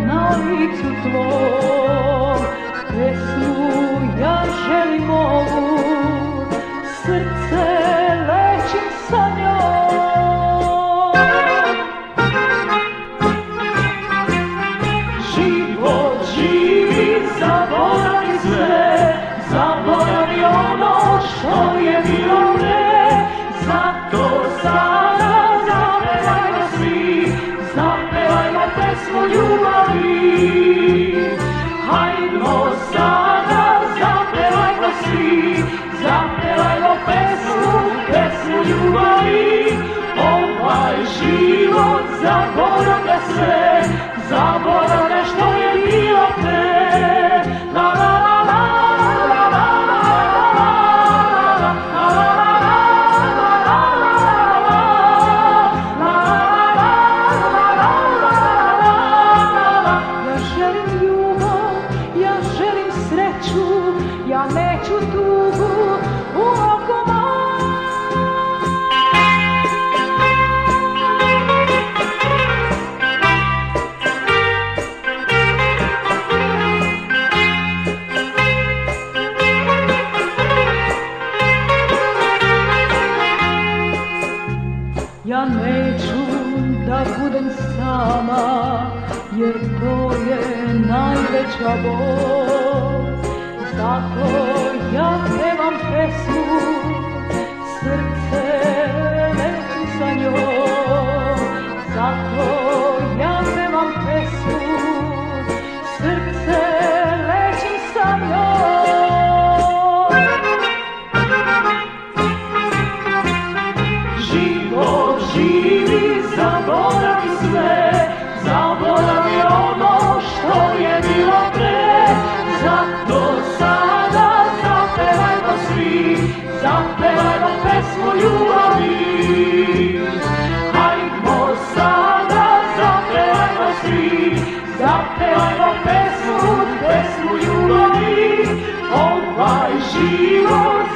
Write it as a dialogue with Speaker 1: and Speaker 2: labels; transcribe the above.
Speaker 1: na licu tvoj, pesmu ja želim ovu, srce lečim sa njom. Život živi, zaboravi sve, zaboravi ono što je bilo pre, zato sada zapevajmo svi, zapevajmo pesmu ljubavi. Hajdmo sada, zapevajmo svi, zapevajmo pesmu ljubavi. Ovaj život zaboravlja sve, zaboravlja što je bilo pre. La la la la la ja neću tugu u oko moj. Ja neću da budem sama, jer to je najveća bol. Zato ja pevam pesmu, srce leči sa njom. Zato ja pevam pesmu, srce leči sa njom. Život živi, zaboravi sve, zaboravi ono što je bilo pre. Zato sada zapevajmo svi, zapevajmo pesmu ljubavi. Hajdmo sada, zapevajmo svi, zapevajmo pesmu ljubavi. Ovaj život